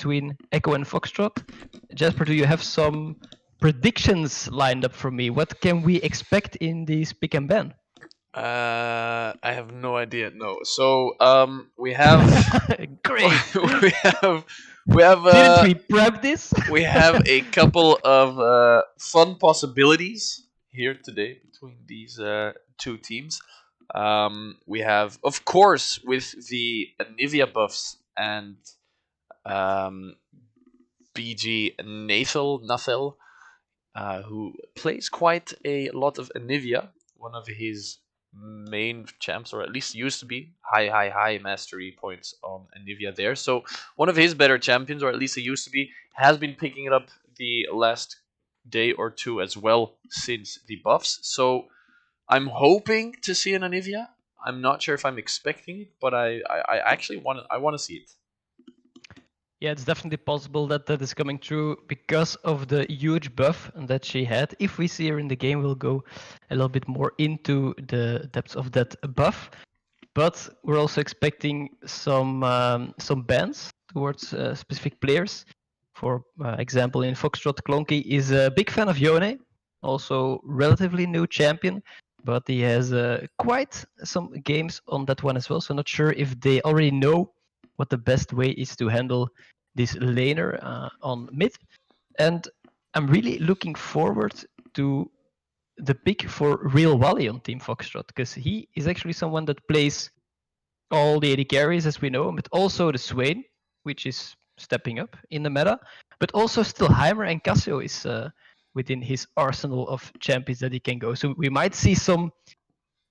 between Echo and Foxtrot. Jasper, do you have some predictions lined up for me? What can we expect in this pick and ban? I have no idea. No. So we have Great. we have we have Didn't uh we prep this? we have a couple of fun possibilities here today between these two teams. We have, of course, with the Anivia buffs and um, BG Nathel, who plays quite a lot of Anivia, one of his main champs, or at least used to be high mastery points on Anivia there. So one of his better champions, or at least he used to be, has been picking it up the last day or two as well since the buffs. So I'm hoping to see an Anivia. I'm not sure if I'm expecting it, but I actually want to see it. Yeah, it's definitely possible that that is coming true because of the huge buff that she had. If we see her in the game, we'll go a little bit more into the depths of that buff. But we're also expecting some bans towards specific players. For example, in Foxtrot, Clonky is a big fan of Yone, also relatively new champion, but he has quite some games on that one as well. So not sure if they already know what the best way is to handle this laner on mid. And I'm really looking forward to the pick for Real Wally on Team Foxtrot, because he is actually someone that plays all the AD carries as we know, but also the Swain, which is stepping up in the meta, but also still Heimer and Cassio is within his arsenal of champions that he can go. So we might see some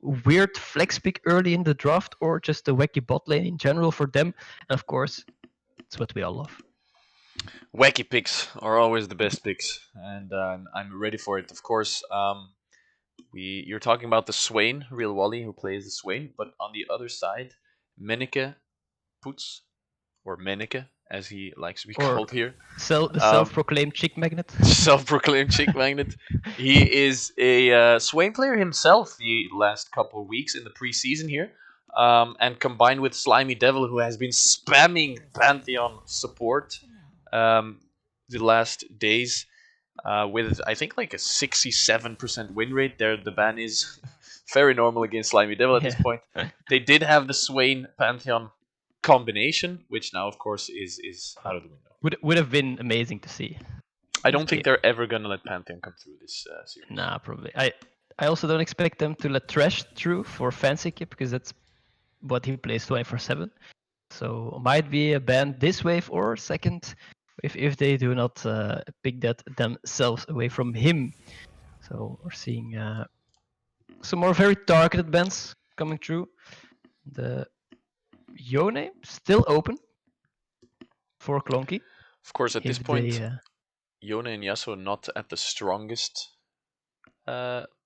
weird flex pick early in the draft, or just a wacky bot lane in general for them. And of course, it's what we all love. Wacky picks are always the best picks, and I'm ready for it. Of course, you're talking about the Swain, Real Wally, who plays the Swain, but on the other side, Menneke Poets, or Menneke, as he likes to be Or called here, the self-proclaimed chick magnet. self-proclaimed chick magnet. He is a Swain player himself the last couple of weeks in the preseason here. And combined with Slimy Devil, who has been spamming Pantheon support the last days, with I think like a 67% win rate. There, the ban is very normal against Slimy Devil at this point. They did have the Swain Pantheon combination, which now, of course, is out of the window. Would have been amazing to see. I don't think they're ever gonna let Pantheon come through this series. Nah, probably. I also don't expect them to let Trash through for Fancy Kip, because that's what he plays 24/7. So might be a ban this wave or second if they do not pick that themselves away from him. So we're seeing some more very targeted bans coming through. The Yone still open for Clonky. Of course, at this point, They, Yone and Yasuo not at the strongest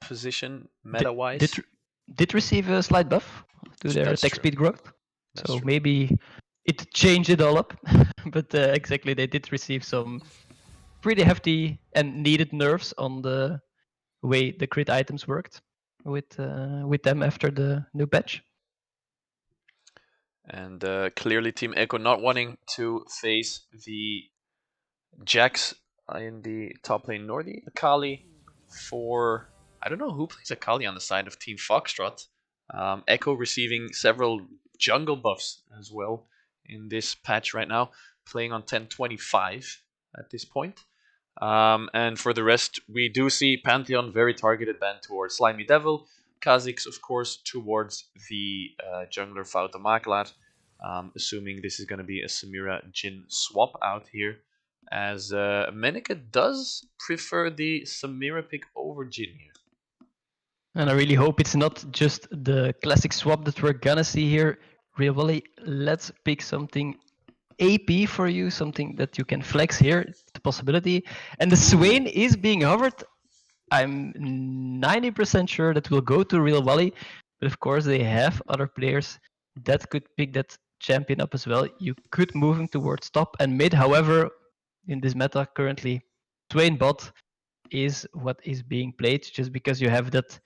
position meta-wise. did receive a slight buff to their That's attack true. speed growth. That's So true. maybe it changed it all up. But exactly, they did receive some pretty hefty and needed nerfs on the way the crit items worked with them after the new patch. And clearly, Team Echo not wanting to face the Jax in the top lane, nor the Akali for... I don't know who plays Akali on the side of Team Foxtrot. Echo receiving several jungle buffs as well in this patch right now, playing on 1025 at this point. And for the rest, we do see Pantheon very targeted ban towards Slimy Devil, Kha'Zix, of course, towards the jungler Fauta Maklat, assuming this is going to be a Samira Jhin swap out here, as Menneke does prefer the Samira pick over Jhin here. And I really hope it's not just the classic swap that we're gonna see here. Real Valley, let's pick something AP for you, something that you can flex here. It's a possibility. And the Swain is being hovered. I'm 90% sure that will go to Real Valley, but of course they have other players that could pick that champion up as well. You could move him towards top and mid. However, in this meta currently, Swain bot is what is being played, just because you have that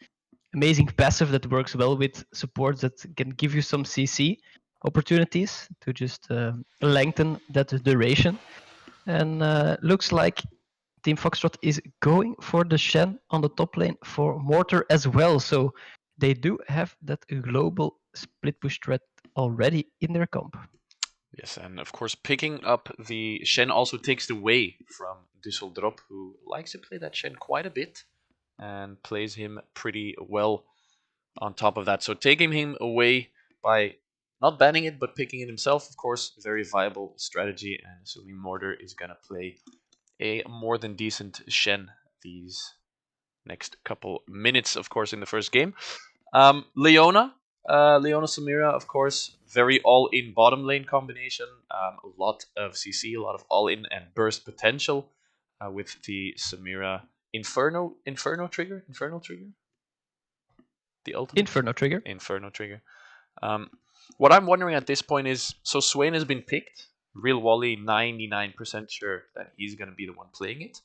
amazing passive that works well with supports that can give you some CC opportunities to just lengthen that duration. And looks like Team Foxtrot is going for the Shen on the top lane for Mortar as well. So they do have that global split push threat already in their comp. Yes, and of course, picking up the Shen also takes away from Düsseldorf, who likes to play that Shen quite a bit and plays him pretty well on top of that. So taking him away by not banning it, but picking it himself, of course, very viable strategy. And assuming Mortar is going to play a more than decent Shen these next couple minutes, of course, in the first game. Leona, Leona Samira, of course, very all-in bottom lane combination. A lot of CC, a lot of all-in and burst potential with the Samira Infernal Trigger, the ultimate Inferno trigger. Inferno Trigger. Um, what I'm wondering at this point is, so Swain has been picked. Real Wally, 99% sure that he's gonna be the one playing it.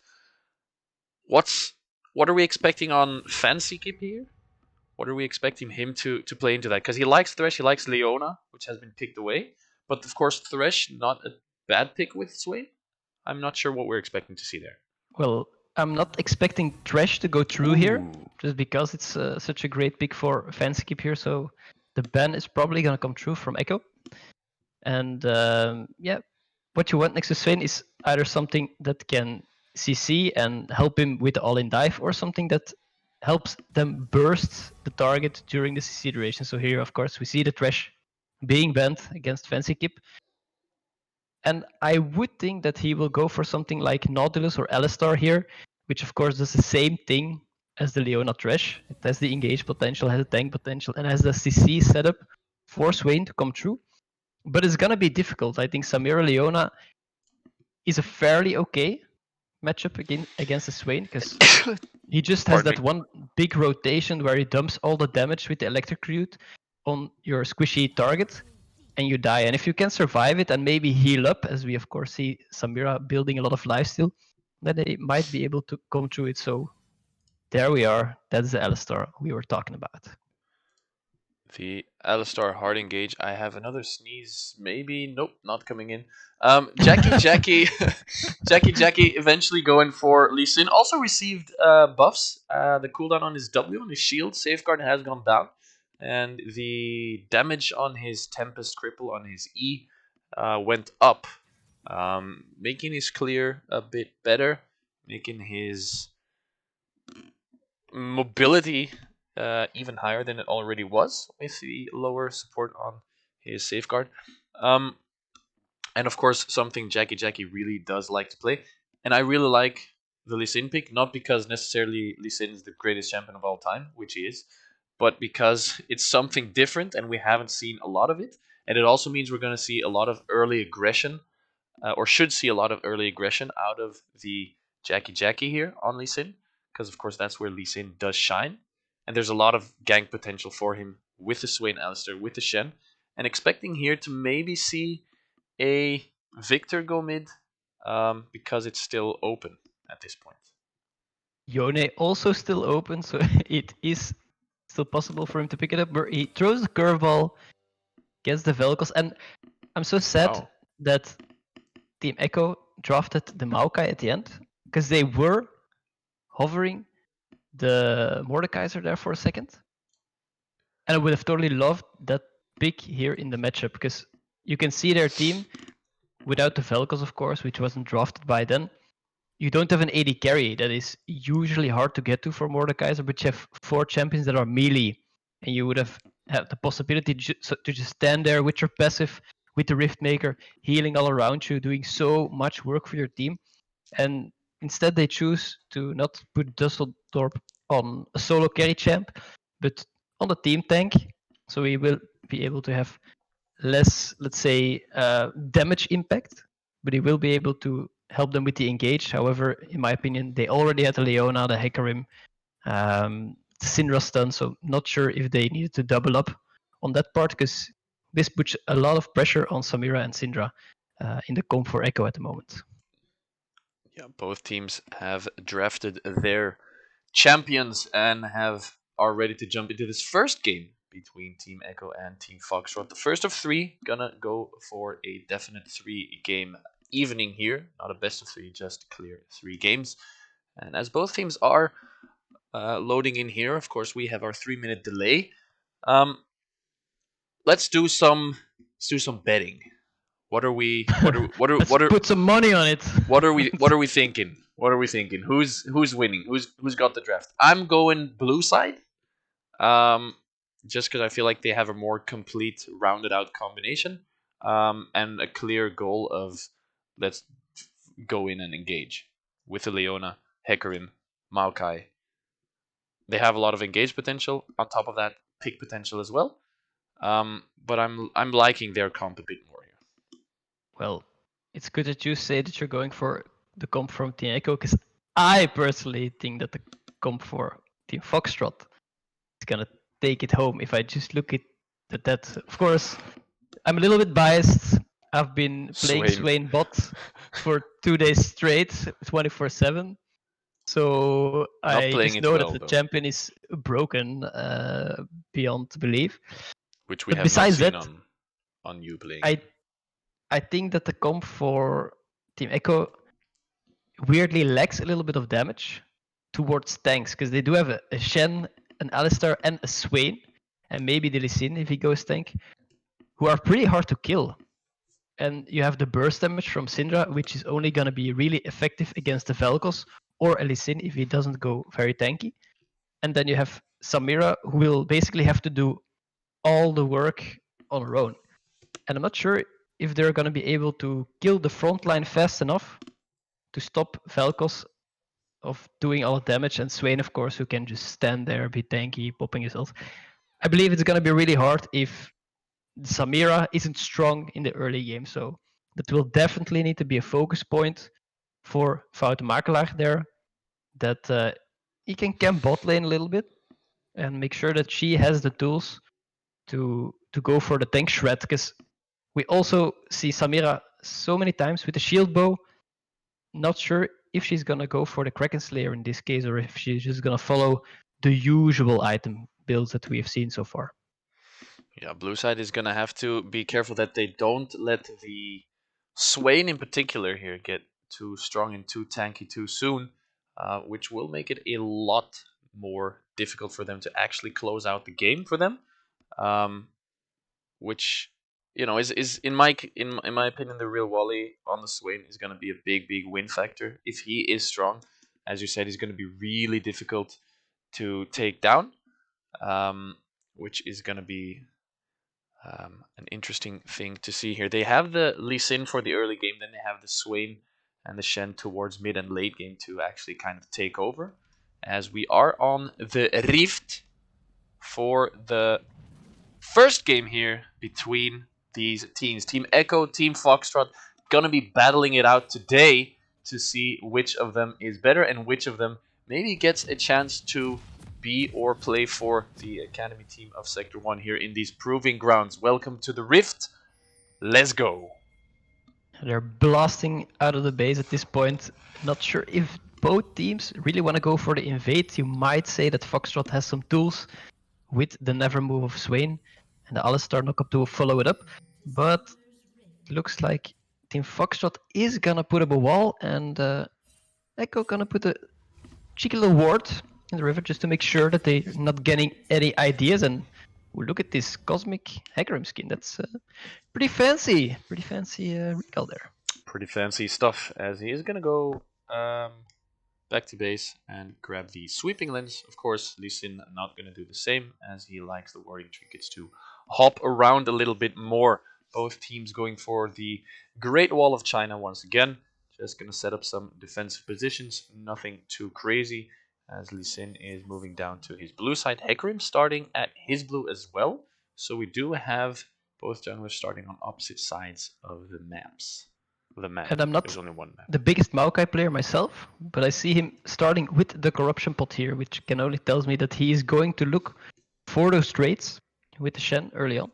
What's what are we expecting on Fancy Kip here? What are we expecting him to play into that? Because he likes Thresh, he likes Leona, which has been picked away. But of course, Thresh, not a bad pick with Swain. I'm not sure what we're expecting to see there. Well, I'm not expecting Trash to go through here, Ooh. just because it's such a great pick for Fanskip here. So the ban is probably going to come true from Echo. And yeah, what you want next to Swain is either something that can CC and help him with the all-in dive, or something that helps them burst the target during the CC duration. So here, of course, we see the Trash being banned against Fancy Kip. And I would think that he will go for something like Nautilus or Alistar here, which of course does the same thing as the Leona Trash. It has the engage potential, has the tank potential, and has the CC setup for Swain to come true. But it's gonna be difficult. I think Samira Leona is a fairly okay matchup against the Swain, because he just has Pardon that me. one big rotation where he dumps all the damage with the electrocute on your squishy target, and you die. And if you can survive it and maybe heal up, as we of course see Samira building a lot of lifesteal, then they might be able to come through it. So there we are. That's the Alistar we were talking about. The Alistar hard engage. I have another sneeze. Maybe. Nope, not coming in. Jackie, Jackie eventually going for Lee Sin. Also received buffs. The cooldown on his W, on his shield, safeguard has gone down. And the damage on his Tempest Cripple, on his E, went up. Making his clear a bit better. Making his mobility even higher than it already was with the lower support on his safeguard. Um, and of course, something Jackie really does like to play. And I really like the Lee Sin pick, not because necessarily Lee Sin is the greatest champion of all time, which he is, but because it's something different and we haven't seen a lot of it. And it also means we're going to see a lot of early aggression, or should see a lot of early aggression out of the Jackie here on Lee Sin, because of course that's where Lee Sin does shine, and there's a lot of gank potential for him with the Swain Alistair, with the Shen, and expecting here to maybe see a Victor go mid, because it's still open at this point. Yone also still open, so it is still possible for him to pick it up. But he throws the curveball, gets the Velcos, and I'm so sad Oh, that Team Echo drafted the Maokai at the end, because they were hovering the Mordekaiser there for a second. And I would have totally loved that pick here in the matchup, because you can see their team without the Velcos, of course, which wasn't drafted by then. You don't have an AD carry that is usually hard to get to for Mordekaiser, but you have 4 champions that are melee, and you would have had the possibility to just stand there with your passive, with the Riftmaker, healing all around you, doing so much work for your team. And instead they choose to not put Dusseldorp on a solo carry champ, but on the team tank. So he will be able to have less, let's say, damage impact, but he will be able to help them with the engage. However, in my opinion, they already had the Leona, the Hecarim, Syndra stun, so not sure if they needed to double up on that part, because this puts a lot of pressure on Samira and Syndra in the comp for Echo at the moment. yeah, both teams have drafted their champions and are ready to jump into this first game between Team Echo and Team Foxtrot. The first of three, gonna go for a definite 3-game evening here. Not a best of three, just clear 3 games. And as both teams are loading in here, of course, we have our 3-minute delay. Let's do some betting. Let's put some money on it. What are we thinking? What are we thinking? Who's winning? Who's got the draft? I'm going blue side. Just because I feel like they have a more complete, rounded out combination, and a clear goal of let's go in and engage with the Leona, Hecarim, Maokai. They have a lot of engage potential. On top of that, pick potential as well. But I'm liking their comp a bit more here. Well, it's good that you say that you're going for the comp from Team Echo, because I personally think that the comp for Team Foxtrot is gonna take it home. If I just look at that, of course, I'm a little bit biased. I've been playing Swain bot for 2 days straight, 24/7. So Not I playing just it know well, that the though. champion is broken beyond belief. Which we But have not besides seen that, on you playing. I think that the comp for Team Echo weirdly lacks a little bit of damage towards tanks, because they do have a Shen, an Alistar, and a Swain, and maybe the Lee Sin if he goes tank, who are pretty hard to kill. And you have the burst damage from Syndra, which is only going to be really effective against the Vel'Koz or a Lee Sin if he doesn't go very tanky. And then you have Samira, who will basically have to do all the work on her own. And I'm not sure if they're going to be able to kill the front line fast enough to stop Vel'Koz of doing all the damage, and Swain, of course, who can just stand there, be tanky, popping his ult. I believe it's going to be really hard if Samira isn't strong in the early game, so that will definitely need to be a focus point for Wout Makelaar there, that he can camp bot lane a little bit and make sure that she has the tools to go for the tank shred, because we also see Samira so many times with the shield bow. Not sure if she's gonna go for the Kraken Slayer in this case, or if she's just gonna follow the usual item builds that we have seen so far. Yeah, blue side is gonna have to be careful that they don't let the Swain in particular here get too strong and too tanky too soon, which will make it a lot more difficult for them to actually close out the game for them. Which is in my opinion, the real Wally on the Swain is gonna be a big win factor. If he is strong, as you said, he's gonna be really difficult to take down, which is gonna be an interesting thing to see here. They have the Lee Sin for the early game, then they have the Swain and the Shen towards mid and late game to actually kind of take over. As we are on the Rift for the first game here between these teams. Team Echo, Team Foxtrot, gonna be battling it out today to see which of them is better and which of them maybe gets a chance to be or play for the Academy team of Sector 1 here in these proving grounds. Welcome to the Rift. Let's go. They're blasting out of the base at this point. Not sure if both teams really want to go for the invade. You might say that Foxtrot has some tools with the never move of Swain and the Alistar knockup to follow it up. But looks like Team Foxtrot is gonna put up a wall, and Echo gonna put a cheeky little ward in the river just to make sure that they're not getting any ideas. And look at this cosmic Hecarim skin. That's pretty fancy recall there. Pretty fancy stuff, as he is gonna go back to base and grab the sweeping lens. Of course, Lee Sin not going to do the same, as he likes the warrior trinkets to hop around a little bit more. Both teams going for the Great Wall of China once again. Just going to set up some defensive positions. Nothing too crazy, as Lee Sin is moving down to his blue side. Hecarim starting at his blue as well. So we do have both junglers starting on opposite sides of the maps. The map. And I'm not There's only one map. the biggest Maokai player myself, but I see him starting with the corruption pot here, which can only tells me that he is going to look for those trades with the Shen early on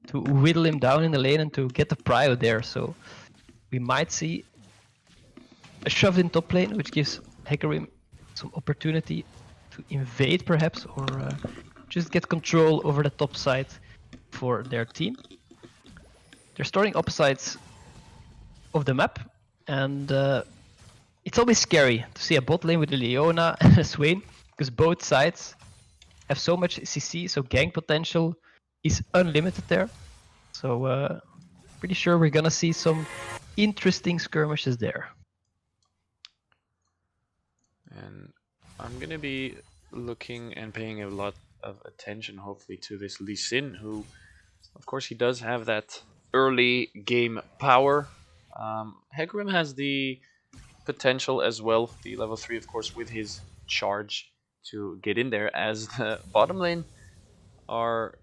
to whittle him down in the lane and to get the prio there. So we might see a shove in top lane, which gives Hecarim some opportunity to invade perhaps, or just get control over the top side for their team. They're starting opposites of the map, and it's always scary to see a bot lane with a Leona and a Swain, because both sides have so much CC, so gank potential is unlimited there. So pretty sure we're gonna see some interesting skirmishes there. And I'm gonna be looking and paying a lot of attention, hopefully, to this Lee Sin, who, of course, he does have that early game power. Hecarim has the potential as well, the level 3, of course, with his charge to get in there, as the bottom lane are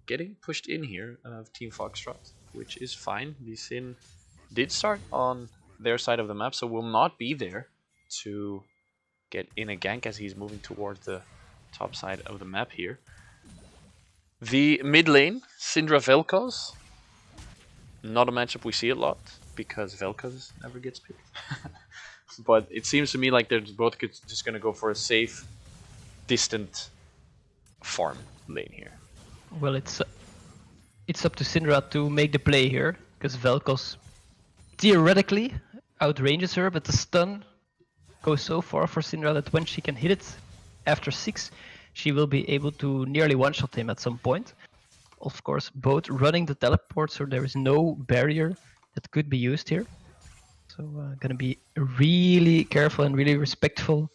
getting pushed in here of Team Foxtrot, which is fine. Lee Sin did start on their side of the map, so will not be there to get in a gank as he's moving towards the top side of the map here. The mid lane, Syndra Vel'Koz. Not a matchup we see a lot because Vel'Koz never gets picked. But it seems to me like they're both just gonna go for a safe, distant farm lane here. Well, it's up to Syndra to make the play here, because Vel'Koz theoretically outranges her, but the stun goes so far for Syndra that when she can hit it after 6, she will be able to nearly one-shot him at some point. Of course, both running the teleport, so there is no barrier that could be used here. So gonna be really careful and really respectful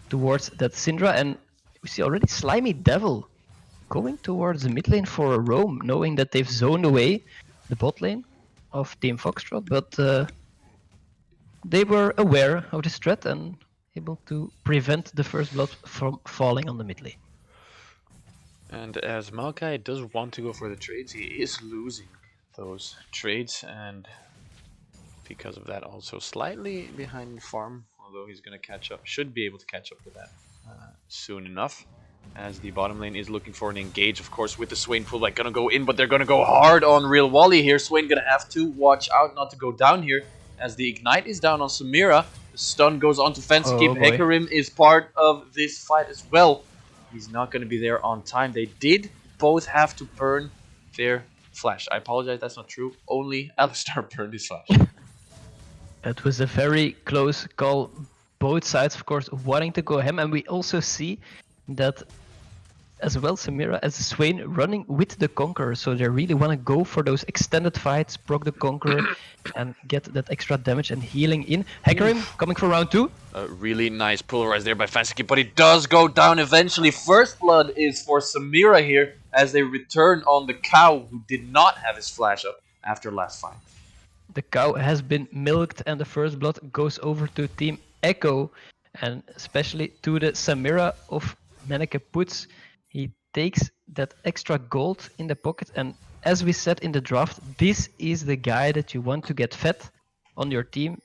towards that Syndra. And we see already Slimy Devil going towards the mid lane for a roam, knowing that they've zoned away the bot lane of Team Foxtrot, but they were aware of this threat and able to prevent the first blood from falling on the mid lane. And as Maokai does want to go for the trades, he is losing those trades, and because of that also slightly behind farm, although he's going to catch up, should be able to catch up with that soon enough, as the bottom lane is looking for an engage, of course, with the Swain pull like gonna go in, but they're gonna go hard on Real Wally here. Swain gonna have to watch out not to go down here, as the ignite is down on Samira. The stun goes on to fence keep. Hecarim is part of this fight as well. He's not gonna be there on time. They did both have to burn their flash. I apologize, that's not true. Only Alistar burned his flash. It was a very close call. Both sides, of course, wanting to go hem, and we also see that as well Samira as Swain running with the Conqueror, so they really want to go for those extended fights, proc the Conqueror, and get that extra damage and healing in. Hecarim coming for round 2. A really nice pulverize there by Fansky, but it does go down eventually. First blood is for Samira here as they return on the cow, who did not have his flash up after last fight. The cow has been milked and the first blood goes over to Team Echo, and especially to the Samira of Manneke Puts. He takes that extra gold in the pocket, and as we said in the draft, this is the guy that you want to get fed on your team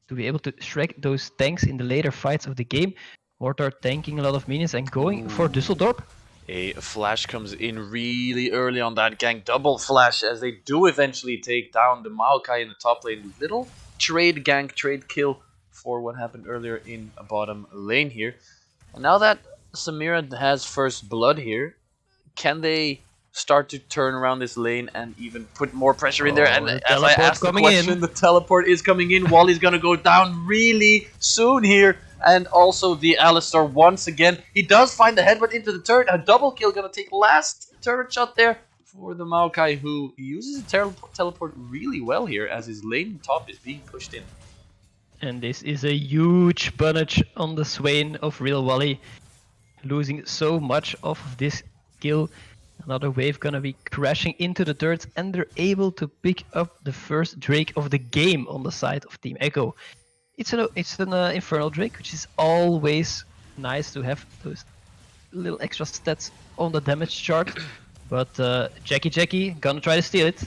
to be able to shrek those tanks in the later fights of the game. Mortar tanking a lot of minions and going for Düsseldorf. A flash comes in really early on that gank, double flash, as they do eventually take down the Maokai in the top lane. Little trade gank, trade kill for what happened earlier in a bottom lane here. And now that Samira has first blood here, can they start to turn around this lane and even put more pressure in there? And as I asked the question, the teleport is coming in. Wally's gonna go down really soon here. And also the Alistar once again. He does find the headbutt into the turret. A double kill gonna take last turret shot there for the Maokai, who uses the teleport really well here as his lane top is being pushed in. And this is a huge punish on the Swain of Real Wally, losing so much of this kill. Another wave gonna be crashing into the turrets, and they're able to pick up the first Drake of the game on the side of Team Echo. It's an Infernal Drake, which is always nice to have those little extra stats on the damage chart. But Jackie gonna try to steal it.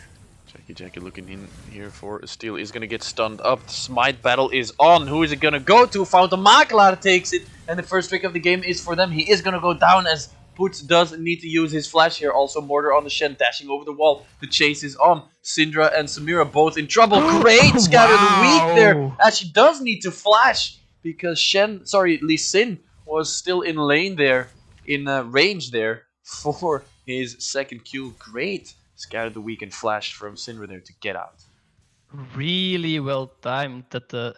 Jackie looking in here for a steal. Is gonna get stunned up. The smite battle is on. Who is it gonna go to? Fountain Maklar takes it, and the first pick of the game is for them. He is gonna go down as Poots does need to use his flash here. Also Mortar on the Shen dashing over the wall. The chase is on. Syndra and Samira both in trouble. Great scattered weak there, as she does need to flash because Lee Sin was still in lane there, in range there for his second Q. Great Scatter the Weak and Flash from Syndra there to get out. Really well timed that the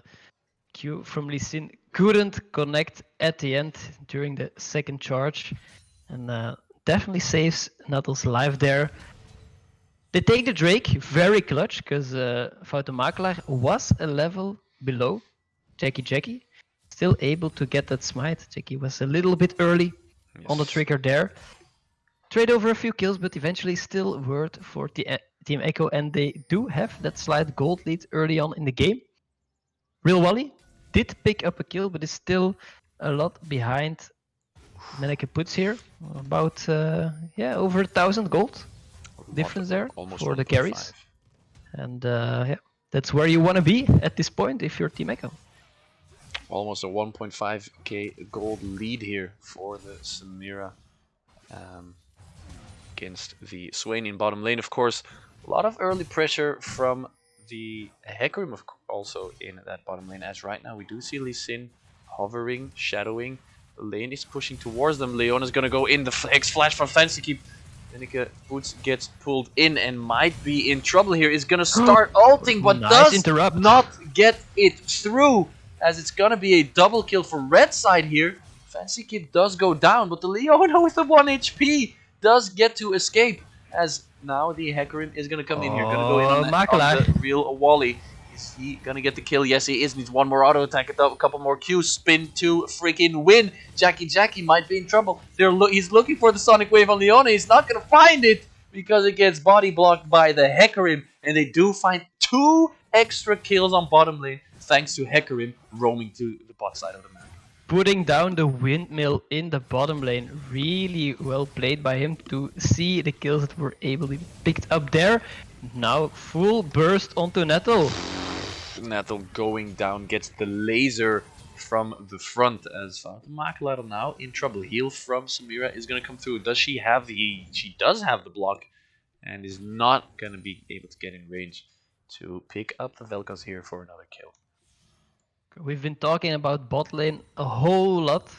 Q from Lee Sin couldn't connect at the end during the second charge, and definitely saves Nuttle's life there. They take the Drake, very clutch, because Makelaar was a level below Jackie. Still able to get that smite. Jackie was a little bit early on the trigger there. Trade over a few kills, but eventually still worth for Team Echo, and they do have that slight gold lead early on in the game. Real Wally did pick up a kill, but is still a lot behind Meneke Puts here. About over 1,000 gold difference there Almost for the 1.5. carries. And that's where you want to be at this point if you're Team Echo. Almost a 1.5k gold lead here for the Samira against the Swain in bottom lane. Of course, a lot of early pressure from the Hecarim also in that bottom lane, as right now we do see Lee Sin hovering, shadowing. The lane is pushing towards them. Leona's gonna go in. The X flash from Fancy Keep. Meneke Boots gets pulled in and might be in trouble here. Is gonna start ulting, but Nice does interrupt. not get it through, as it's gonna be a double kill for red side here. Fancy Keep does go down, but the Leona with the 1 HP does get to escape, as now the Hecarim is gonna come in here. Gonna go in on the real Wally. Is he gonna get the kill? Yes, he is. Needs one more auto attack, a couple more Qs, spin to freaking win. Jackie might be in trouble. He's looking for the Sonic Wave on Leona. He's not gonna find it because it gets body blocked by the Hecarim, and they do find 2 extra kills on bottom lane thanks to Hecarim roaming to the bot side of the map. Putting down the windmill in the bottom lane, really well played by him to see the kills that were able to be picked up there. Now full burst onto Nettle. Nettle going down, gets the laser from the front, as Makelaar now in trouble. Heal from Samira is going to come through. Does she have the... She does have the block, and is not going to be able to get in range to pick up the Vel'Koz here for another kill. We've been talking about bot lane a whole lot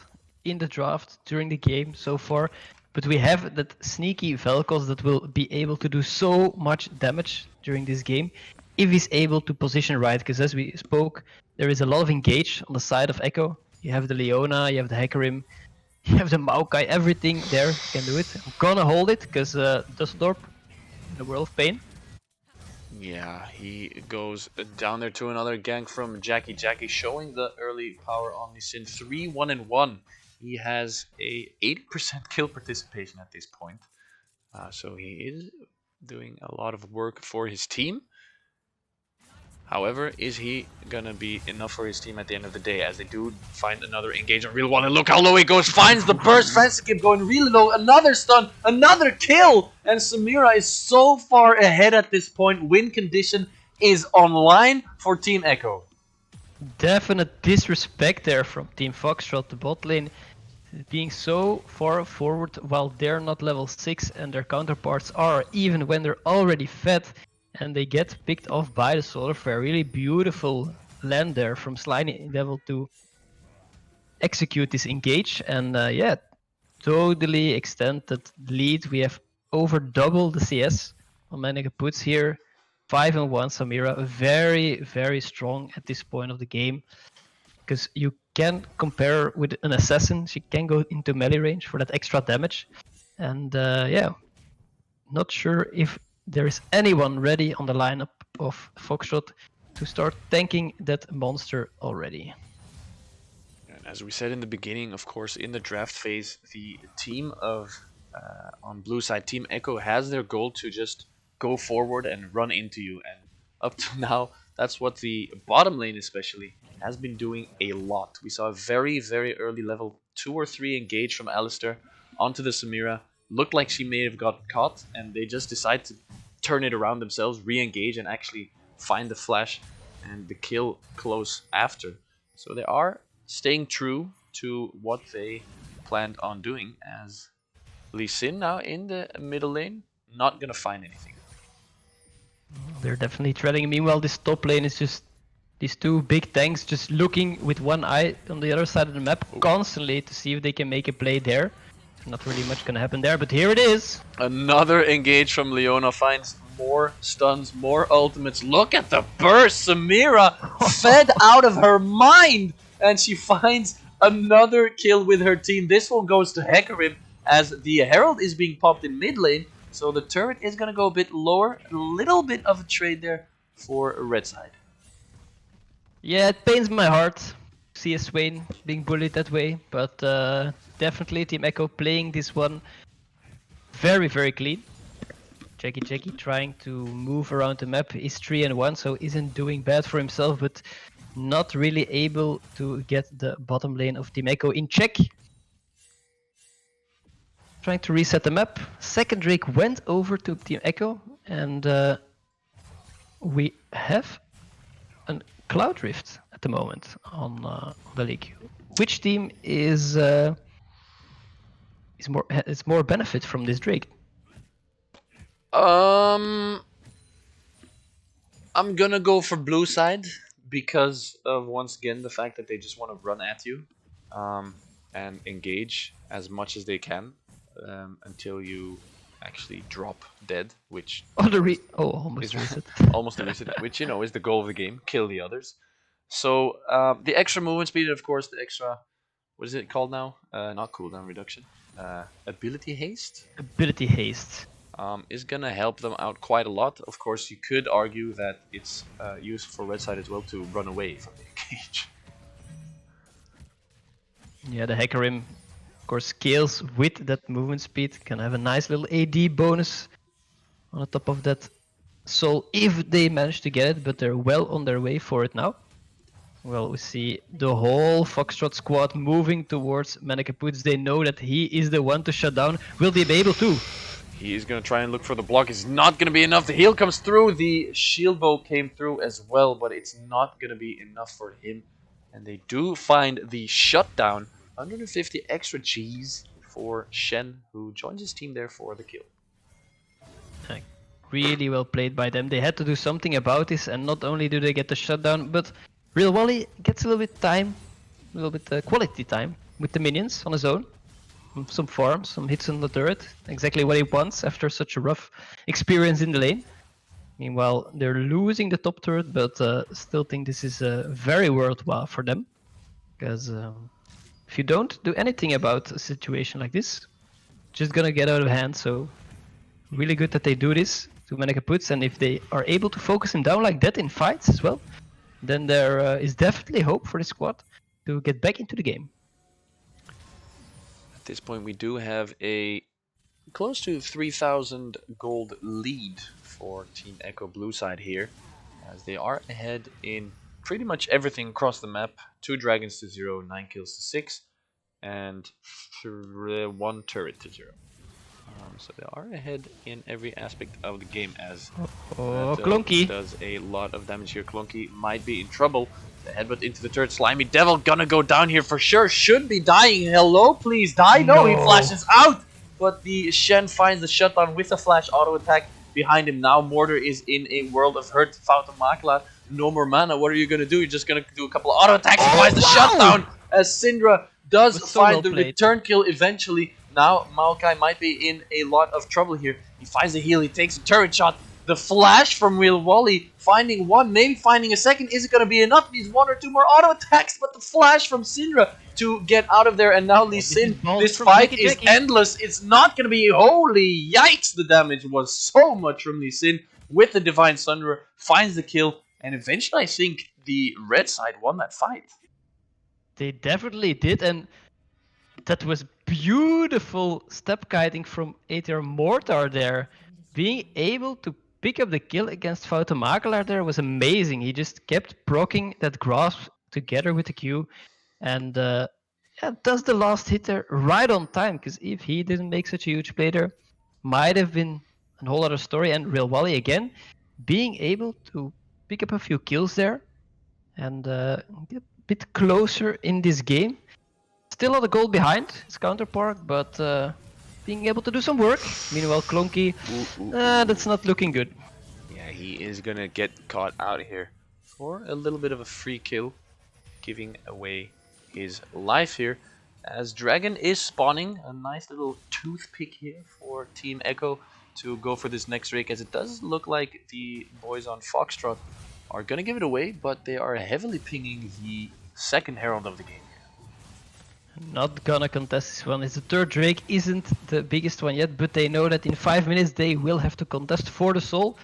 in the draft during the game so far, but we have that sneaky Vel'Koz that will be able to do so much damage during this game if he's able to position right, because as we spoke, there is a lot of engage on the side of Echo. You have the Leona, you have the Hecarim, you have the Maokai, everything there can do it. I'm gonna hold it, because Dusseldorp in the World of Pain. Yeah, he goes down there to another gank from Jackie. Jackie showing the early power on Lee Sin. 3-1-1. He has a 80% kill participation at this point. So he is doing a lot of work for his team. However, is he gonna be enough for his team at the end of the day, as they do find another engagement? Real one, and look how low he goes, finds the burst. Fancy Keep going really low, another stun, another kill, and Samira is so far ahead at this point. Win condition is online for Team Echo. Definite disrespect there from Team Foxtrot, the bot lane being so far forward while they're not level 6 and their counterparts are, even when they're already fed. And they get picked off by the Solar Flare. Really beautiful land there from Slimy level to execute this engage. And totally extended lead. We have over double the CS on Meneke Puts here. 5-1 Samira. Very, very strong at this point of the game. Because you can compare with an assassin. She can go into melee range for that extra damage. And not sure if there is anyone ready on the lineup of Foxtrot to start tanking that monster already. And as we said in the beginning, of course, in the draft phase, the team of on blue side, Team Echo, has their goal to just go forward and run into you. And up to now, that's what the bottom lane especially has been doing a lot. We saw a very, very early level 2 or 3 engage from Alistair onto the Samira. Looked like she may have got caught, and they just decide to turn it around themselves, re-engage, and actually find the flash and the kill close after. So they are staying true to what they planned on doing, as Lee Sin now in the middle lane, not gonna find anything. They're definitely treading. Meanwhile, this top lane is just these 2 big tanks just looking with one eye on the other side of the map constantly to see if they can make a play there. Not really much gonna happen there, but here it is. Another engage from Leona finds more stuns, more ultimates. Look at the burst! Samira fed out of her mind! And she finds another kill with her team. This one goes to Hecarim as the Herald is being popped in mid lane. So the turret is going to go a bit lower. A little bit of a trade there for red side. Yeah, it pains my heart to see a Swain being bullied that way, but definitely Team Echo playing this one very, very clean. Jackie trying to move around the map is 3-1, so isn't doing bad for himself, but not really able to get the bottom lane of Team Echo in check. Trying to reset the map. Second Drake went over to Team Echo, and we have a Cloud Rift at the moment on the league. Which team is more benefit from this Drake? I'm gonna go for blue side because of, once again, the fact that they just want to run at you and engage as much as they can until you actually drop dead, which almost reset. almost a reset, which is the goal of the game: kill the others. So the extra movement speed, of course, the extra, what is it called now? Not cooldown reduction. Ability haste. Ability haste. Is gonna help them out quite a lot. Of course, you could argue that it's used for red side as well to run away from the engage. Yeah, the Hecarim, of course, scales with that movement speed. Can have a nice little AD bonus on the top of that soul if they manage to get it, but they're well on their way for it now. Well, we see the whole Foxtrot squad moving towards Manakaputs. They know that he is the one to shut down. Will they be able to? He is going to try and look for the block. It's not going to be enough. The heal comes through. The shield bow came through as well, but it's not going to be enough for him. And they do find the shutdown. 150 extra G's for Shen, who joins his team there for the kill. Really well played by them. They had to do something about this, and not only do they get the shutdown, but Real Wally gets a little bit time, a little bit quality time with the minions on his own. Some farms, some hits on the turret, exactly what he wants after such a rough experience in the lane. Meanwhile, they're losing the top turret, but still think this is very worthwhile for them. Because if you don't do anything about a situation like this, just gonna get out of hand. So really good that they do this to Manakaputs, and if they are able to focus him down like that in fights as well, then there is definitely hope for the squad to get back into the game. At this point, we do have a close to 3,000 gold lead for Team Echo Blue side here, as they are ahead in pretty much everything across the map. 2 dragons to 0, 9 kills to 6, and 1 turret to 0. So they are ahead in every aspect of the game, as Clunky does a lot of damage here. Clunky might be in trouble. The headbutt into the turret. Slimy Devil gonna go down here for sure. Should be dying. Hello, please die. No, he flashes out. But the Shen finds the shutdown with a flash auto attack behind him. Now Mortar is in a world of hurt. Fountain Makla, no more mana. What are you gonna do? You're just gonna do a couple of auto attacks. He finds the shutdown as Syndra does find the return kill eventually. Now Maokai might be in a lot of trouble here. He finds the heal. He takes a turret shot. The flash from Will Wally, finding one, maybe finding a second. Is it going to be enough? Needs 1 or 2 more auto attacks, but the flash from Syndra to get out of there. And now Lee Sin, this fight is endless. It's not going to be, holy yikes, the damage was so much from Lee Sin with the Divine Sunderer. Finds the kill, and eventually I think the red side won that fight. They definitely did, and that was beautiful step guiding from ATR Mortar there. Being able to pick up the kill against Fautomakelaar there was amazing. He just kept proccing that grasp together with the Q, and does the last hit there right on time, because if he didn't make such a huge play there, might have been a whole other story. And Real Wally again, being able to pick up a few kills there and get a bit closer in this game. Still not a goal behind his counterpart, but being able to do some work. Meanwhile, Clunky, that's not looking good. Yeah, he is gonna get caught out here for a little bit of a free kill, giving away his life here. as Dragon is spawning. A nice little toothpick here for Team Echo to go for this next Drake, as it does look like the boys on Foxtrot are going to give it away, but they are heavily pinging the second Herald of the game. Not gonna contest this one. It's the third Drake, isn't the biggest one yet, but they know that in 5 minutes they will have to contest for the soul.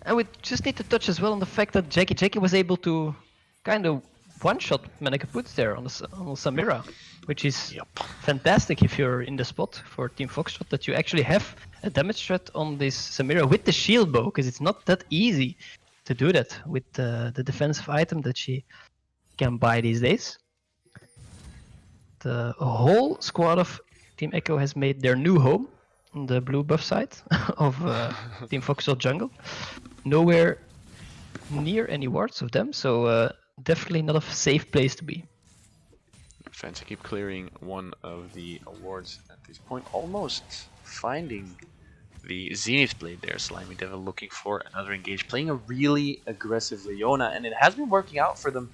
And we just need to touch as well on the fact that Jackie was able to kind of one-shot Maneka Puts there on Samira, which is fantastic if you're in the spot for Team Foxtrot, that you actually have a damage threat on this Samira with the shield bow, because it's not that easy to do that with the defensive item that she can buy these days. The whole squad of Team Echo has made their new home on the blue buff side of Team Foxtrot jungle. Nowhere near any wards of them, so definitely not a safe place to be. Fancy keep clearing one of the awards at this point, almost finding the Zenith Blade there. Slimy Devil looking for another engage, playing a really aggressive Leona, and it has been working out for them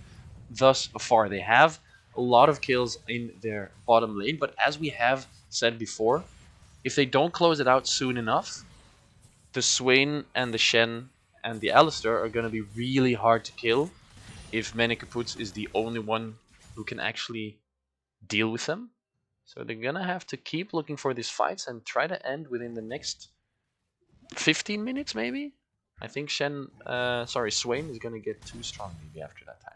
thus far. They have a lot of kills in their bottom lane, but as we have said before, if they don't close it out soon enough, the Swain and the Shen and the Alistair are going to be really hard to kill if Menekaputs is the only one who can actually deal with them. So they're going to have to keep looking for these fights and try to end within the next 15 minutes maybe? I think Swain is going to get too strong maybe after that time.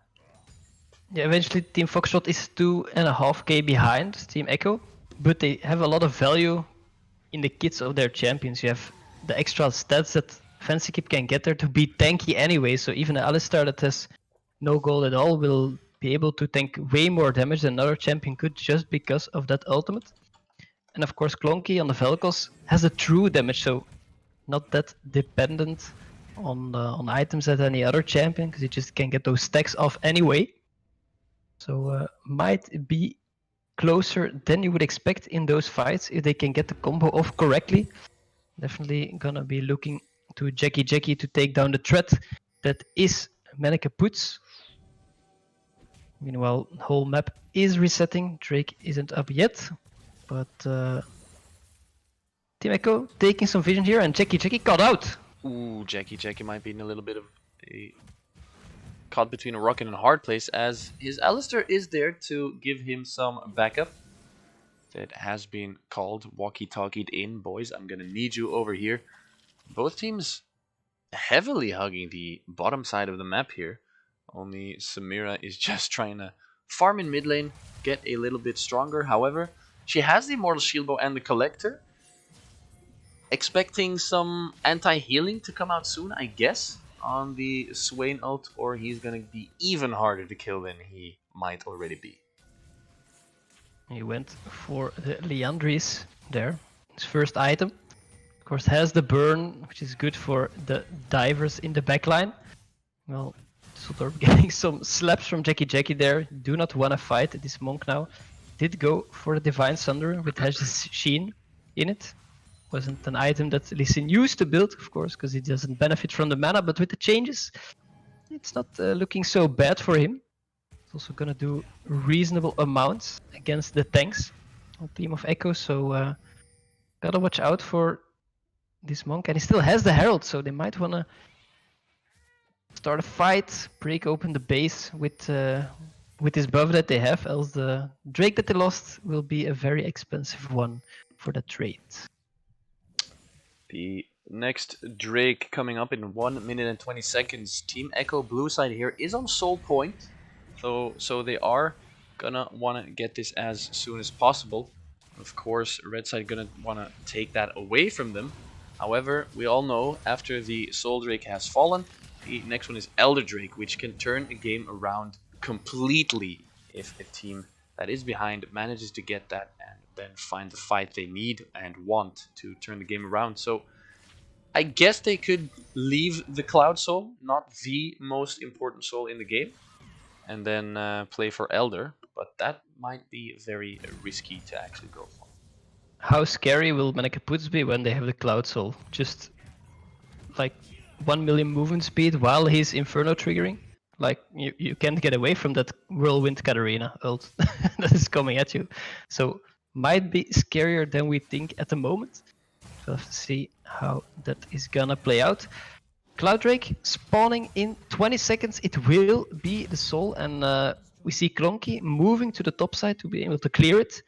Yeah, eventually Team Foxtrot is 2.5k behind Team Echo, but they have a lot of value in the kits of their champions. You have the extra stats that Fancy Keep can get there to be tanky anyway, so even an Alistar that has no gold at all will be able to tank way more damage than another champion could just because of that ultimate. And of course Clonky on the Vel'Koz has a true damage, so not that dependent on items as any other champion, because you just can get those stacks off anyway. So might be closer than you would expect in those fights if they can get the combo off correctly. Definitely gonna be looking to Jackie to take down the threat that is Maneka Puts. Meanwhile, the whole map is resetting. Drake isn't up yet, but Team Echo taking some vision here, and Jackie caught out. Ooh, Jackie might be in a little bit of a caught between a rock and a hard place, as his Alistair is there to give him some backup. That has been called, walkie-talkied in. Boys, I'm gonna need you over here. Both teams heavily hugging the bottom side of the map here. Only Samira is just trying to farm in mid lane, get a little bit stronger. However, she has the Immortal Shield Bow and the Collector. Expecting some anti-healing to come out soon, I guess, on the Swain ult, or he's gonna be even harder to kill than he might already be. He went for the Liandry's there, his first item. Of course, has the burn, which is good for the divers in the backline. Well, Sotor getting some slaps from Jackie there. Do not want to fight this Monk now. Did go for the Divine Sunder, which has his Sheen in it. Wasn't an item that Lee Sin used to build, of course, because he doesn't benefit from the mana, but with the changes, it's not looking so bad for him. He's also gonna do reasonable amounts against the tanks on Team of Echo, so gotta watch out for this Monk. And he still has the Herald, so they might wanna start a fight, break open the base with this buff that they have, else the Drake that they lost will be a very expensive one for the trade. The next Drake coming up in 1 minute and 20 seconds. Team Echo blue side here is on soul point, so they are gonna want to get this as soon as possible. Of course, red side gonna want to take that away from them. However, we all know after the Soul Drake has fallen, the next one is Elder Drake, which can turn a game around completely if a team that is behind manages to get that and then find the fight they need and want to turn the game around. So I guess they could leave the Cloud Soul, not the most important soul in the game, and then play for Elder, but that might be very risky to actually go for. How scary will Maneka Puts be when they have the Cloud Soul? Just like 1 million movement speed while he's Inferno triggering? Like you can't get away from that whirlwind Katarina ult that is coming at you. So might be scarier than we think at the moment. We'll have to see how that is gonna play out. Cloud Drake spawning in 20 seconds. It will be the soul, and we see Clonky moving to the top side to be able to clear it.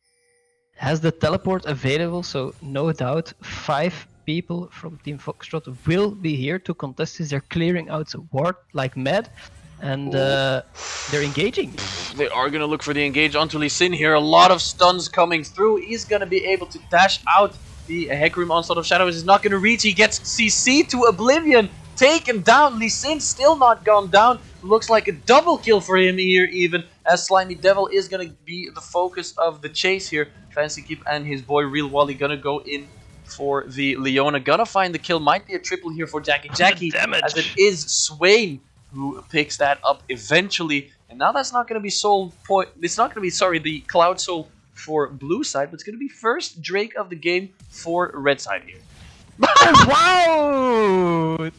Has the teleport available, so no doubt 5 people from Team Foxtrot will be here to contest this. They're clearing out the ward like mad, and they're engaging. They are going to look for the engage onto Lee Sin here. A lot of stuns coming through. He's going to be able to dash out. The Hecarim Onslaught of Shadows is not going to reach. He gets CC to Oblivion. Taken down. Lee Sin still not gone down. Looks like a double kill for him here even. As Slimy Devil is going to be the focus of the chase here. Fancy Keep and his boy Real Wally going to go in for the Leona. Gonna find the kill. Might be a triple here for Jackie. As it is Swain who picks that up eventually. And now that's not going to be soul point. It's not going to be, sorry, the Cloud Soul for blue side, but it's going to be first Drake of the game for red side here. Wow!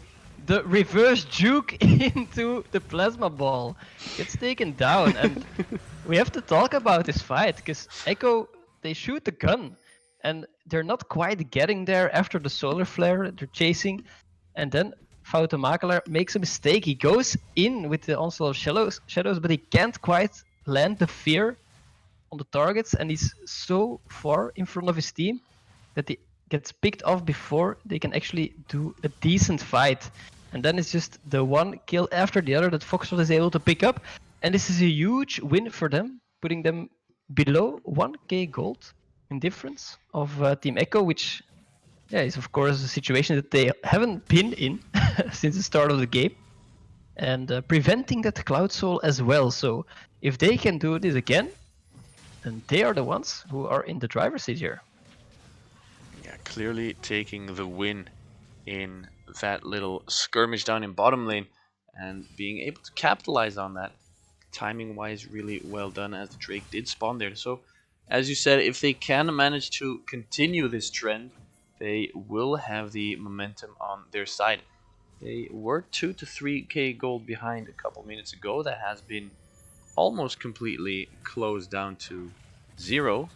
The reverse juke into the plasma ball gets taken down, and we have to talk about this fight because Echo, they shoot the gun and they're not quite getting there after the solar flare they're chasing, and then Fautomakelaar makes a mistake. He goes in with the onslaught of shadows, but he can't quite land the fear on the targets, and he's so far in front of his team that he gets picked off before they can actually do a decent fight. And then it's just the one kill after the other that Foxtrot is able to pick up, and this is a huge win for them, putting them below 1k gold in difference of Team Echo, which is of course a situation that they haven't been in since the start of the game, and preventing that Cloud Soul as well. So if they can do this again, then they are the ones who are in the driver's seat here. Yeah, clearly taking the win in that little skirmish down in bottom lane and being able to capitalize on that. Timing wise, really well done as the Drake did spawn there. So as you said, if they can manage to continue this trend, they will have the momentum on their side. They were 2 to 3k gold behind a couple minutes ago. That has been almost completely closed down to 0.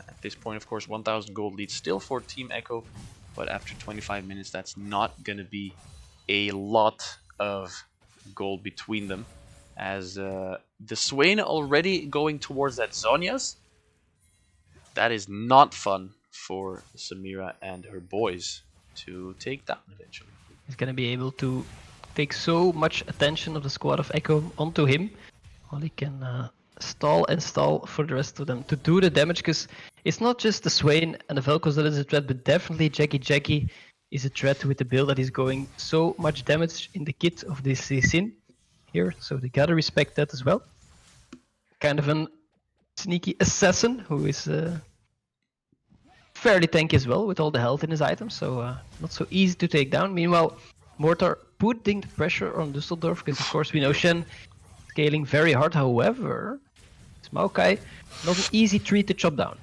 At this point, of course, 1000 gold lead still for Team Echo, but after 25 minutes, that's not going to be a lot of gold between them. As the Swain already going towards that Zhonya's, that is not fun for Samira and her boys to take down eventually. He's gonna be able to take so much attention of the squad of Echo onto him, while he can stall and stall for the rest of them to do the damage, because it's not just the Swain and the Vel'Koz that is a threat, but definitely Jackie is a threat with the build that is going so much damage in the kit of this Sin here, so they gotta respect that as well. Kind of an sneaky assassin who is fairly tanky as well with all the health in his items, so not so easy to take down. Meanwhile, Mortar putting the pressure on Dusseldorf, because of course we know Shen scaling very hard. However, it's Maokai, not an easy tree to chop down.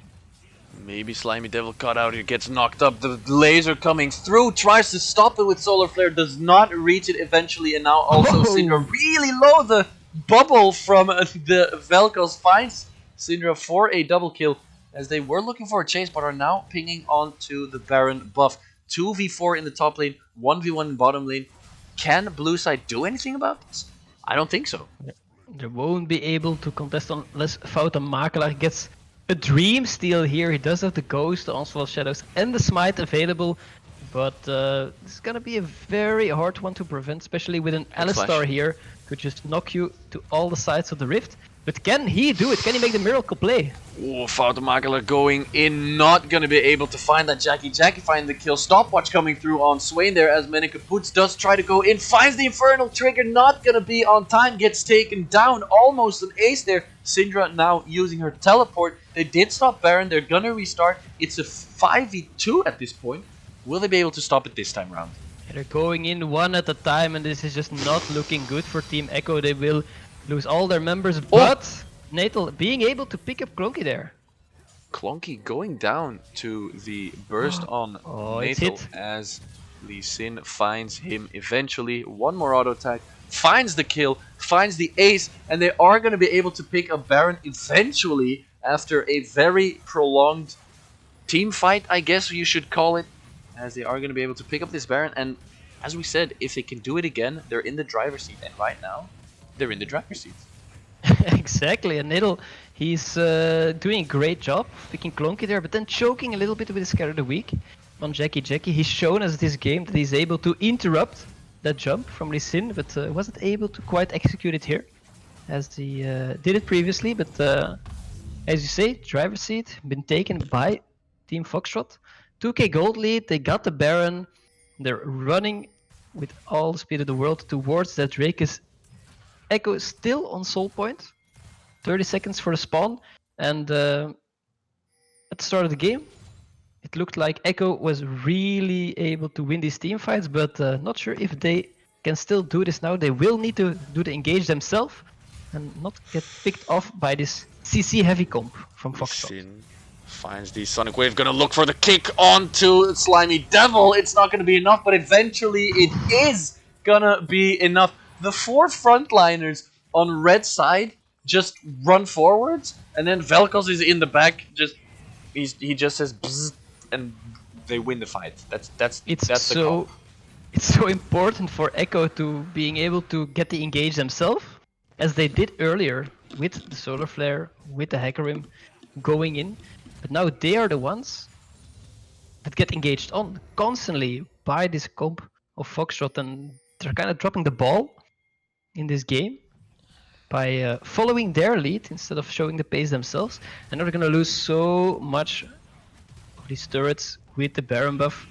Maybe Slimy Devil caught out here, gets knocked up, the laser coming through, tries to stop it with Solar Flare, does not reach it eventually, and now also Syndra really low. The bubble from the Vel'Koz finds Syndra for a double kill, as they were looking for a chase, but are now pinging onto the Baron buff. 2v4 in the top lane, 1v1 in bottom lane. Can blue side do anything about this? I don't think so. They won't be able to contest unless Fautomakelaar gets a Dream Steal here. He does have the Ghost, the Onslaught of Shadows, and the Smite available, but this is gonna be a very hard one to prevent, especially with an Alistar here, could just knock you to all the sides of the rift. But can he do it? Can he make the miracle play? Oh, Fautomakelaar going in, not going to be able to find that Jackie find the kill. Stopwatch coming through on Swain there as Menika Poots does try to go in, finds the Infernal Trigger, not going to be on time, gets taken down, almost an ace there. Syndra now using her teleport. They did stop Baron, they're going to restart. It's a 5v2 at this point. Will they be able to stop it this time around? They're going in one at a time, and this is just not looking good for Team Echo. They will lose all their members, but Natal being able to pick up Clonky there. Clonky going down to the burst on Natal as Lee Sin finds him eventually. One more auto attack, finds the kill, finds the ace, and they are going to be able to pick up Baron eventually after a very prolonged team fight, I guess you should call it, as they are going to be able to pick up this Baron. And as we said, if they can do it again, they're in the driver's seat. And right now, they're in the driver's seat. Exactly, and Niddle, he's doing a great job picking Clonky there, but then choking a little bit with his Scare of the Week on Jackie. He's shown us this game that he's able to interrupt that jump from Lee Sin, but wasn't able to quite execute it here, as he did it previously. But as you say, driver's seat been taken by Team Foxtrot. 2k gold lead, they got the Baron, they're running with all the speed of the world towards that Drake's. Echo is still on soul point. 30 seconds for the spawn. And at the start of the game, it looked like Echo was really able to win these team fights, but not sure if they can still do this now. They will need to do the engage themselves and not get picked off by this CC heavy comp from Foxtrot. Sin finds the Sonic Wave, gonna look for the kick onto Slimy Devil. It's not gonna be enough, but eventually it is gonna be enough. The 4 frontliners on red side just run forwards, and then Velkos is in the back. He just says bzzz, and they win the fight. That's the call. It's so important for Echo to being able to get the engage themselves, as they did earlier with the Solar Flare, with the Hecarim going in. But now they are the ones that get engaged on constantly by this comp of Foxtrot, and they're kind of dropping the ball in this game by following their lead instead of showing the pace themselves. And they're gonna lose so much of these turrets with the Baron buff.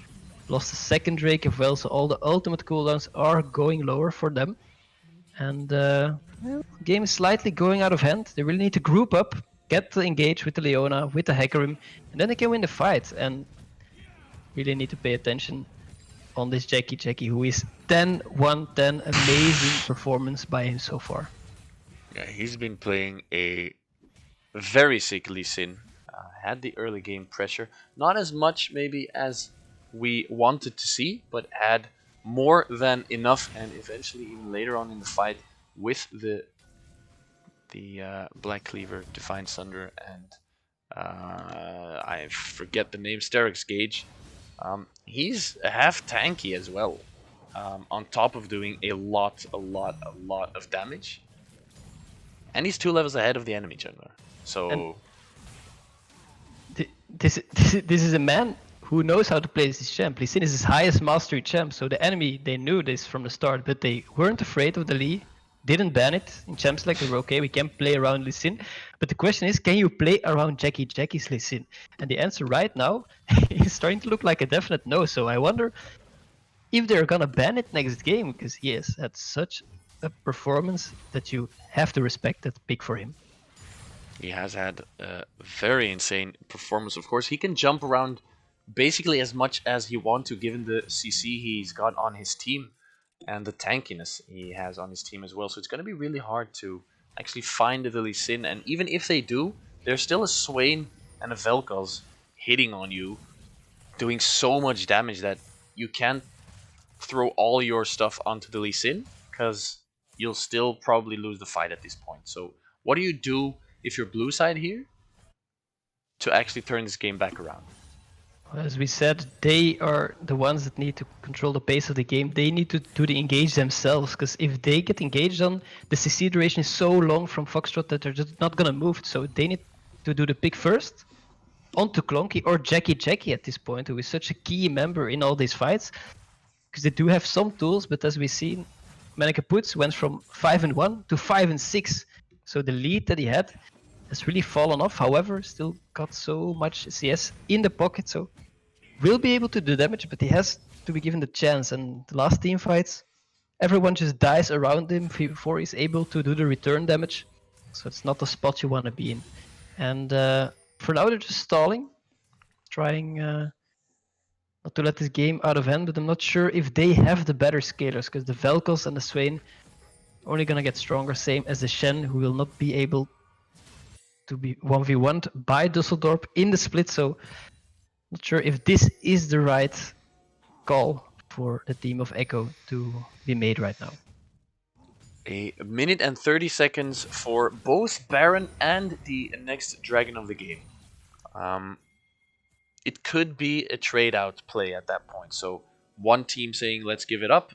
Lost the second Drake as well, so all the ultimate cooldowns are going lower for them. And well, the game is slightly going out of hand. They really need to group up, get to engage with the Leona, with the Hecarim, and then they can win the fight. And really need to pay attention on this Jackie, who is 10-1-10, amazing performance by him so far. Yeah, he's been playing a very sickly Sin. Had the early game pressure, not as much maybe as we wanted to see, but had more than enough, and eventually even later on in the fight with the Black Cleaver, Divine Sunder, and I forget the name, Sterix Gage. He's half tanky as well, on top of doing a lot of damage. And he's 2 levels ahead of the enemy jungler. So this is a man who knows how to play this champ. Lee Sin is his highest mastery champ, so the enemy, they knew this from the start, but they weren't afraid of the Lee, didn't ban it. In champ select, they were okay, we can play around Lee Sin. But the question is, can you play around Jackie's Lee Sin? And the answer right now is starting to look like a definite no, so I wonder if they're gonna ban it next game, because he has had such a performance that you have to respect that pick for him. He has had a very insane performance, of course. He can jump around basically as much as he wants to, given the CC he's got on his team and the tankiness he has on his team as well. So it's going to be really hard to actually find the Lee Sin. And even if they do, there's still a Swain and a Vel'Koz hitting on you, doing so much damage that you can't throw all your stuff onto the Lee Sin, because you'll still probably lose the fight at this point. So what do you do if you're blue side here to actually turn this game back around? As we said, they are the ones that need to control the pace of the game. They need to do the engage themselves, because if they get engaged on, the CC duration is so long from Foxtrot that they're just not gonna move. So they need to do the pick first onto Clonky or Jackie at this point, who is such a key member in all these fights, because they do have some tools, but as we've seen, Mannequin Puts went from 5-1 to 5-6. So the lead that he had has really fallen off. However, still got so much CS in the pocket, so will be able to do damage, but he has to be given the chance. And the last team fights, everyone just dies around him before he's able to do the return damage. So it's not the spot you want to be in. And for now, they're just stalling, trying not to let this game out of hand, but I'm not sure if they have the better scalers, because the Vel'Koz and the Swain are only gonna get stronger, same as the Shen, who will not be able to be 1v1'd by Dusseldorp in the split, so not sure if this is the right call for the team of Echo to be made right now. A minute and 30 seconds for both Baron and the next dragon of the game. Um, it could be a trade out play at that point. So one team saying let's give it up,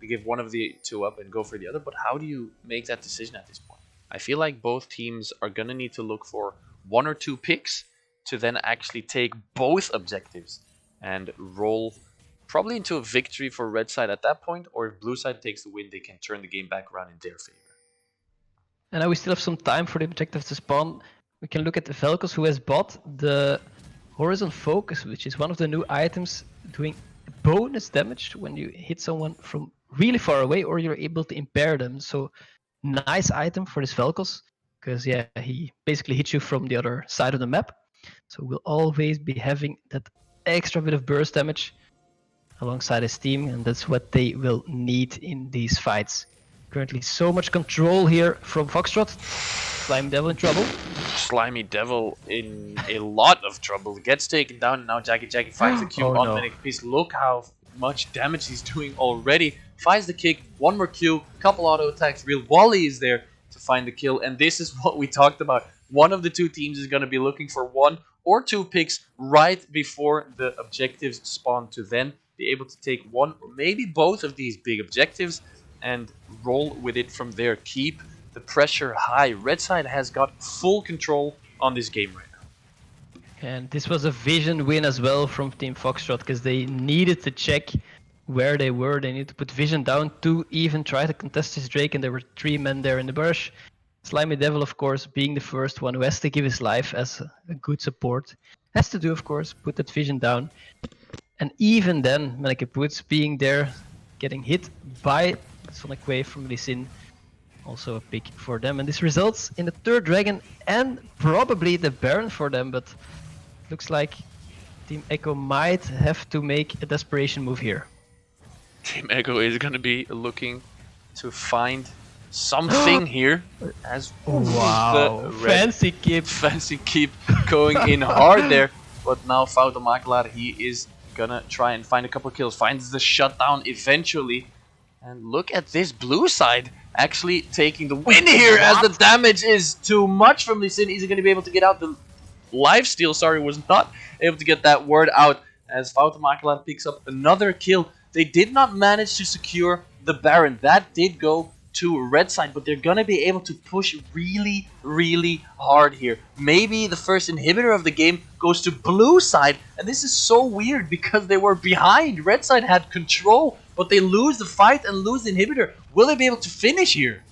give one of the two up and go for the other. But how do you make that decision at this point? I feel like both teams are gonna need to look for one or two picks to then actually take both objectives and roll probably into a victory for red side at that point. Or if blue side takes the win, they can turn the game back around in their favor. And now we still have some time for the objectives to spawn. We can look at the Velkos, who has bought the Horizon Focus, which is one of the new items doing bonus damage when you hit someone from really far away or you're able to impair them. So nice item for this Velkos, because yeah, he basically hits you from the other side of the map. So we'll always be having that extra bit of burst damage alongside his team, and that's what they will need in these fights. Currently so much control here from Foxtrot. Slime Devil in trouble. Slimy Devil in a lot of trouble. Gets taken down, and now Jackie finds the Q Oh, on no. Medic Beast. Look how much damage he's doing already. Finds the kick, one more Q, couple auto attacks. Real Wally is there to find the kill, and this is what we talked about. One of the two teams is going to be looking for one or two picks right before the objectives spawn to then be able to take one or maybe both of these big objectives and roll with it from there. Keep the pressure high. Red side has got full control on this game right now. And this was a vision win as well from Team Foxtrot, because they needed to check where they were. They needed to put vision down to even try to contest this Drake, and there were 3 men there in the bush. Slimy Devil, of course, being the first one who has to give his life as a good support. Has to do, of course, put that vision down. And even then, Malekith Woods being there, getting hit by Sonic Wave from Lee Sin. Also a pick for them, and this results in the third dragon and probably the Baron for them, but looks like Team Echo might have to make a desperation move here. Team Echo is going to be looking to find something here as Wow, the red fancy keep. fancy keep going in hard there. But now Fauto Maklar, he is gonna try and find a couple kills, finds the shutdown eventually. And look at this blue side actually taking the win here as the damage is too much from Lee Sin. Is he going to be able to get out? The lifesteal, sorry, was not able to get that word out as Fauto Maklar picks up another kill. They did not manage to secure the Baron. That did go to red side, but they're gonna be able to push really, really hard here. Maybe the first inhibitor of the game goes to blue side, and this is so weird because they were behind. Red side had control, but they lose the fight and lose the inhibitor. Will they be able to finish here?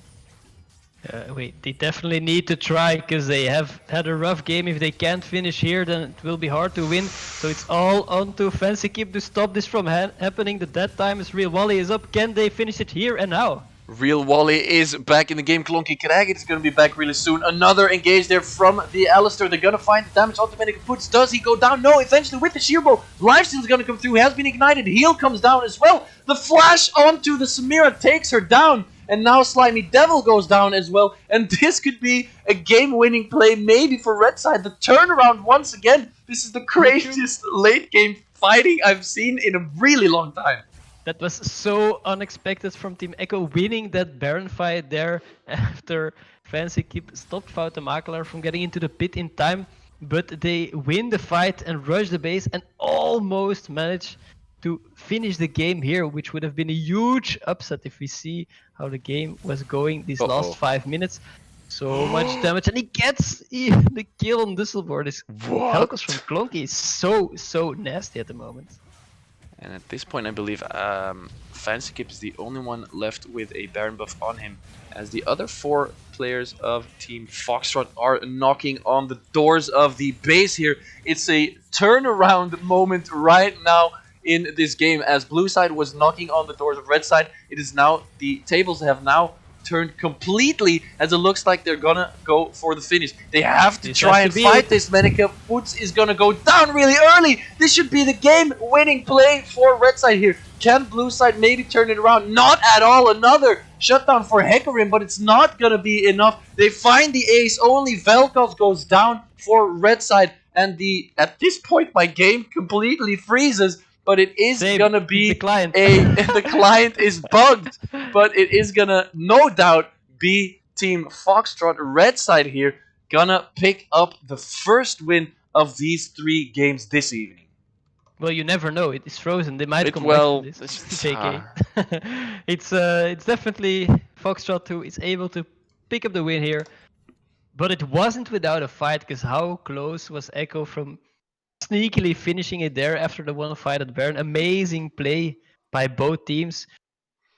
Wait, they definitely need to try, because they have had a rough game. If they can't finish here, then it will be hard to win. So it's all on to Fancy Keep to stop this from happening. The dead time is real. Wally is up. Can they finish it here and now? Real Wally is back in the game. Klonky Krag is going to be back really soon. Another engage there from the Alistair. They're going to find the damage automatic puts. Does he go down? No, eventually with the sheer bow. Lifesteal is going to come through. Has been ignited. Heal comes down as well. The flash onto the Samira takes her down. And now Slimy Devil goes down as well. And this could be a game-winning play maybe for Red Side. The turnaround once again. This is the craziest late-game fighting I've seen in a really long time. That was so unexpected from Team Echo, winning that Baron fight there after Fancy Keep stopped Fauto Maklar from getting into the pit in time. But they win the fight and rush the base and almost manage to finish the game here, which would have been a huge upset if we see how the game was going these last 5 minutes. So much damage, and he gets the kill on Dusselboard. This Helkos from Klonky is so nasty at the moment. And at this point, I believe Fancy Kip is the only one left with a Baron buff on him, as the other 4 players of Team Foxtrot are knocking on the doors of the base here. It's a turnaround moment right now in this game, as blue side was knocking on the doors of red side. It is now, the tables have now turned completely, as it looks like they're gonna go for the finish. They have to try and fight this. Medica Woods is gonna go down really early. This should be the game-winning play for red side here. Can blue side maybe turn it around? Not at all. Another shutdown for Hecarim, but it's not gonna be enough. They find the ace. Only Velkov goes down for red side, and at this point my game completely freezes but it is Same. gonna It's the be client. a the client is bugged, but it is gonna no doubt be Team Foxtrot Red Side here gonna pick up the first win of these 3 games this evening. Well, you never know. It is frozen. They might It come back from well, this. JK. It's definitely Foxtrot who is able to pick up the win here, but it wasn't without a fight. Because how close was Echo from sneakily finishing it there after the one fight at Baron? Amazing play by both teams,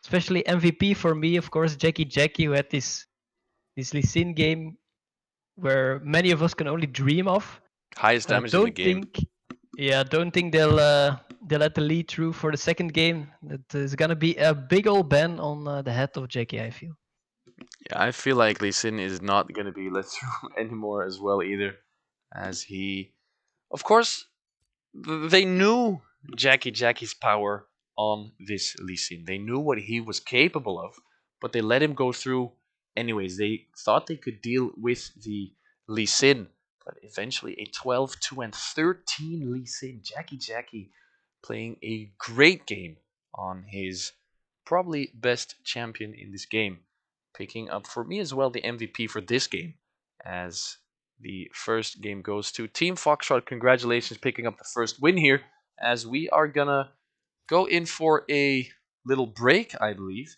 especially MVP for me, of course, Jackie, who had this Lee Sin game where many of us can only dream of. highest damage in the Don't game. think, yeah, don't think they'll let the lead through for the second game. That is gonna be a big old ban on the head of Jackie. I feel. Yeah, I feel like Lee Sin is not gonna be let through anymore as well either, as he, of course, they knew Jackie's power on this Lee Sin. They knew what he was capable of, but they let him go through anyways. They thought they could deal with the Lee Sin, but eventually a 12-2 and 13 Lee Sin. Jackie playing a great game on his probably best champion in this game, picking up for me as well the MVP for this game, as the first game goes to Team Foxtrot. Congratulations, picking up the first win here, as we are gonna go in for a little break, I believe.